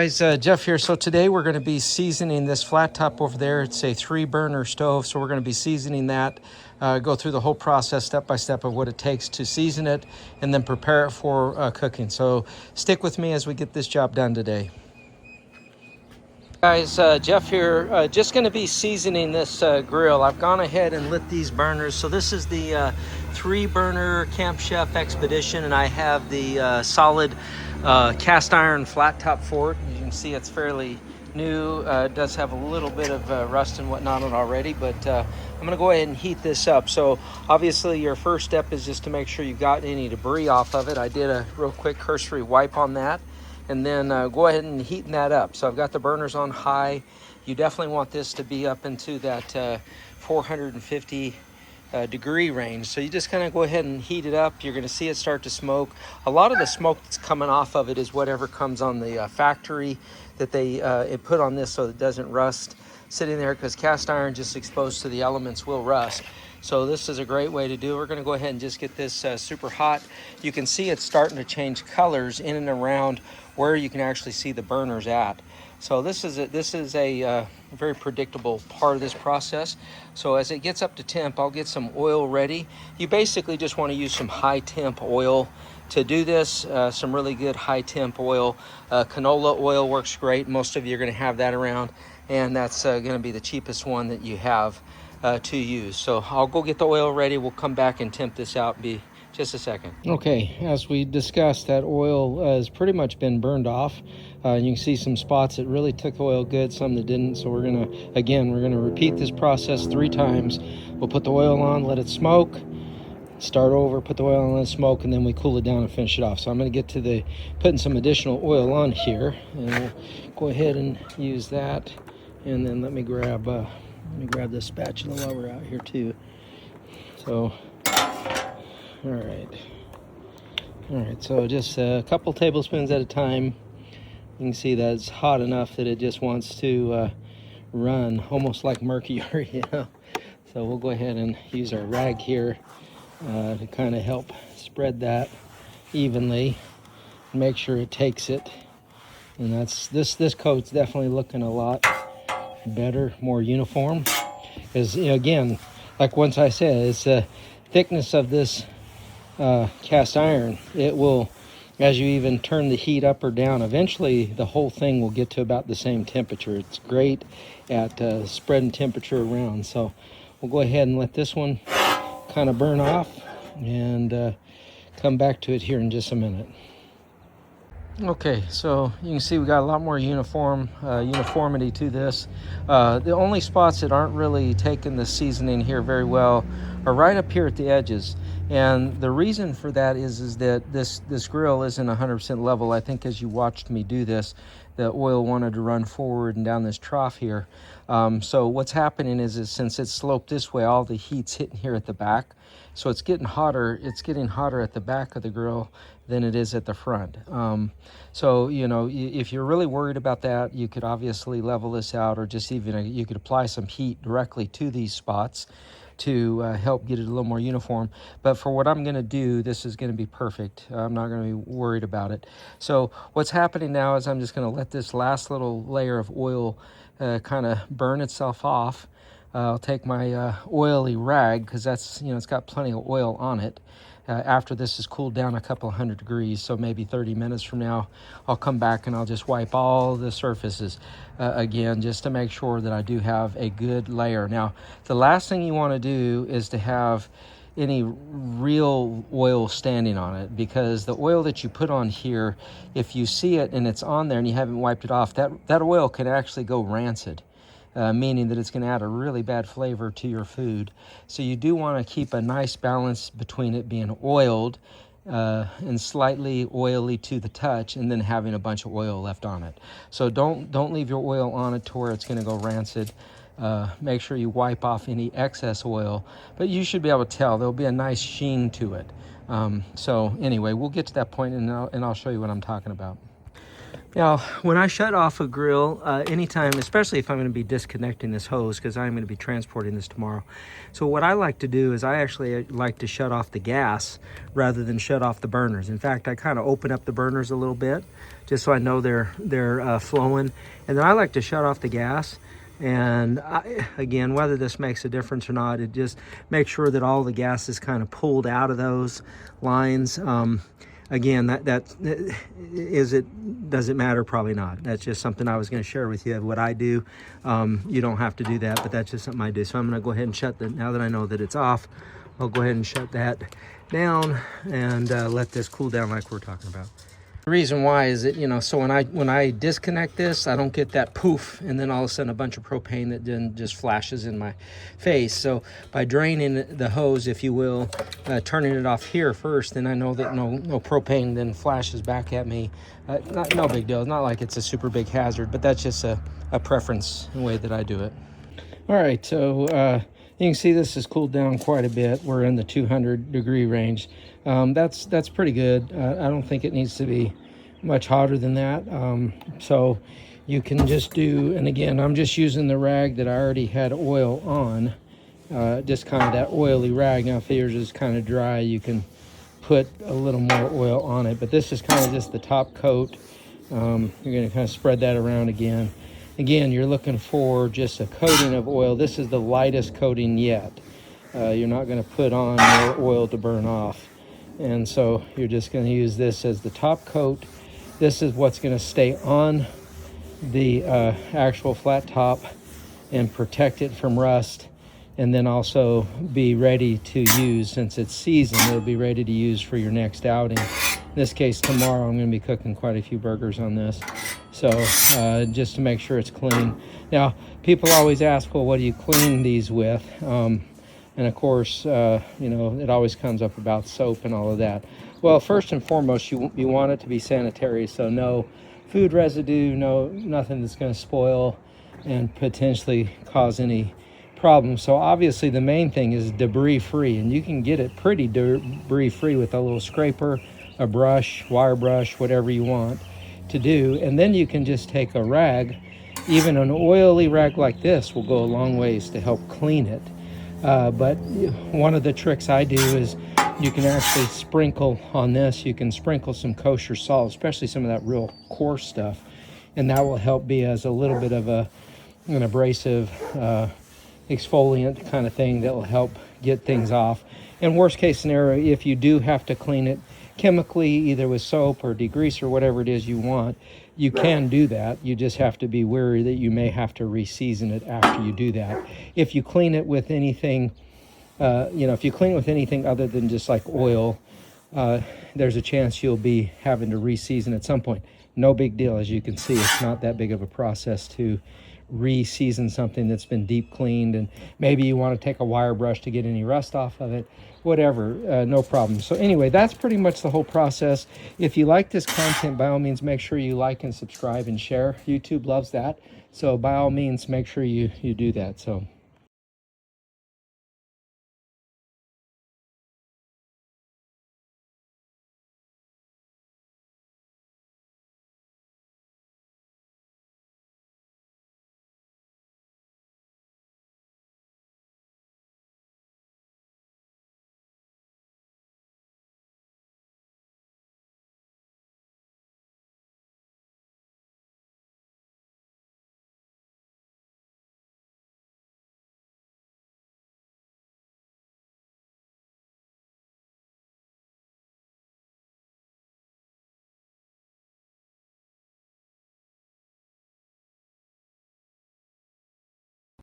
Guys, Jeff here. So today we're going to be seasoning this flat top over there. It's a 3-burner stove, so we're going to be seasoning that, go through the whole process step by step of what it takes to season it and then prepare it for cooking. So stick with me as we get this job done today. Guys, Jeff here, just going to be seasoning this grill. I've gone ahead and lit these burners. So this is the 3-burner Camp Chef Expedition, and I have the solid cast iron flat top for it. You can see it's fairly new. It does have a little bit of rust and whatnot on it already, but I'm going to go ahead and heat this up. So obviously your first step is just to make sure you've got any debris off of it. I did a real quick cursory wipe on that, and then go ahead and heaten that up. So I've got the burners on high. You definitely want this to be up into that 450 degree range. So you just kind of go ahead and heat it up. You're going to see it start to smoke. A lot of the smoke that's coming off of it is whatever comes on the factory that they put on this so it doesn't rust sitting there, because cast iron just exposed to the elements will rust. So this is a great way to do it. We're going to go ahead and just get this super hot. You can see it's starting to change colors in and around where you can actually see the burners at. So this is a very predictable part of this process. So as it gets up to temp, I'll get some oil ready. You basically just want to use some high temp oil to do this, some really good high temp oil. Canola oil works great. Most of you are going to have that around, and that's going to be the cheapest one that you have to use. So I'll go get the oil ready. We'll come back and temp this out. Be just a second. Okay, as we discussed, that oil has pretty much been burned off. You can see some spots that really took the oil good, some that didn't. So we're gonna repeat this process 3 times. We'll put the oil on, let it smoke, start over, put the oil on, let it smoke, and then we cool it down and finish it off. So I'm gonna get to putting some additional oil on here, and we'll go ahead and use that. And then let me grab this spatula while we're out here too. So all right, so just a couple tablespoons at a time. You can see that it's hot enough that it just wants to run, almost like mercury, you know. So we'll go ahead and use our rag here to kind of help spread that evenly, make sure it takes it. And that's this coat's definitely looking a lot better, more uniform, because, you know, again, like once I said, it's the thickness of this cast iron. It will, as you even turn the heat up or down, eventually the whole thing will get to about the same temperature. It's great at spreading temperature around. So we'll go ahead and let this one kind of burn off and come back to it here in just a minute. Okay, so you can see we got a lot more uniformity to this. The only spots that aren't really taking the seasoning here very well are right up here at the edges. And the reason for that is that this grill isn't 100% level. I think as you watched me do this, the oil wanted to run forward and down this trough here. So what's happening is since it's sloped this way, all the heat's hitting here at the back. So it's getting hotter. It's getting hotter at the back of the grill than it is at the front. So, you know, if you're really worried about that, you could obviously level this out, or just even you could apply some heat directly to these spots to help get it a little more uniform. But for what I'm going to do, this is going to be perfect. I'm not going to be worried about it. So what's happening now is I'm just going to let this last little layer of oil kind of burn itself off. I'll take my oily rag, because that's, you know, it's got plenty of oil on it. After this is cooled down a couple 100 degrees, so maybe 30 minutes from now, I'll come back and I'll just wipe all the surfaces again, just to make sure that I do have a good layer. Now, the last thing you want to do is to have any real oil standing on it, because the oil that you put on here, if you see it and it's on there and you haven't wiped it off, that oil can actually go rancid. Meaning that it's going to add a really bad flavor to your food. So you do want to keep a nice balance between it being oiled and slightly oily to the touch, and then having a bunch of oil left on it. So don't leave your oil on it to where it's going to go rancid. Make sure you wipe off any excess oil, but you should be able to tell there'll be a nice sheen to it. So anyway, we'll get to that point, and I'll show you what I'm talking about. Now, when I shut off a grill, anytime, especially if I'm going to be disconnecting this hose, because I'm going to be transporting this tomorrow. So what I like to do is I actually like to shut off the gas rather than shut off the burners. In fact, I kind of open up the burners a little bit just so I know they're flowing. And then I like to shut off the gas. And again, whether this makes a difference or not, it just makes sure that all the gas is kind of pulled out of those lines. Again, does it matter? Probably not. That's just something I was going to share with you of what I do. You don't have to do that, but that's just something I do. So I'm going to go ahead and shut that. Now that I know that it's off, I'll go ahead and shut that down and let this cool down like we're talking about. The reason why is that, you know, so when I disconnect this, I don't get that poof and then all of a sudden a bunch of propane that then just flashes in my face. So by draining the hose, if you will, turning it off here first, then I know that no propane then flashes back at me. No big deal. It's not like it's a super big hazard, but that's just a preference way that I do it. All right, so you can see this has cooled down quite a bit. We're in the 200-degree range. That's pretty good. I don't think it needs to be much hotter than that. So you can just do, and again, I'm just using the rag that I already had oil on, just kind of that oily rag. Now if yours is kind of dry, you can put a little more oil on it, but this is kind of just the top coat. You're going to kind of spread that around again. Again, you're looking for just a coating of oil. This is the lightest coating yet. You're not going to put on more oil to burn off. And so you're just going to use this as the top coat. This is what's going to stay on the actual flat top and protect it from rust. And then also be ready to use, since it's seasoned, it'll be ready to use for your next outing. In this case, tomorrow I'm going to be cooking quite a few burgers on this. So just to make sure it's clean. Now, people always ask, well, what do you clean these with? And of course, you know, it always comes up about soap and all of that. Well, first and foremost, you want it to be sanitary. So no food residue, nothing that's going to spoil and potentially cause any problems. So obviously the main thing is debris free, and you can get it pretty debris free with a little scraper, a brush, wire brush, whatever you want to do. And then you can just take a rag. Even an oily rag like this will go a long ways to help clean it. But one of the tricks I do is you can actually sprinkle on this. You can sprinkle some kosher salt, especially some of that real coarse stuff, and that will help be as a little bit of an abrasive exfoliant kind of thing that will help get things off. And worst case scenario, if you do have to clean it chemically, either with soap or degrease or whatever it is you want, you can do that. You just have to be wary that you may have to re-season it after you do that. If you clean it with anything, if you clean it with anything other than just like oil, there's a chance you'll be having to re-season at some point. No big deal. As you can see, it's not that big of a process to re-season something that's been deep cleaned, and maybe you want to take a wire brush to get any rust off of it, whatever, no problem. So anyway, that's pretty much the whole process. If you like this content, by all means, make sure you like and subscribe and share. YouTube loves that. So by all means, make sure you do that. So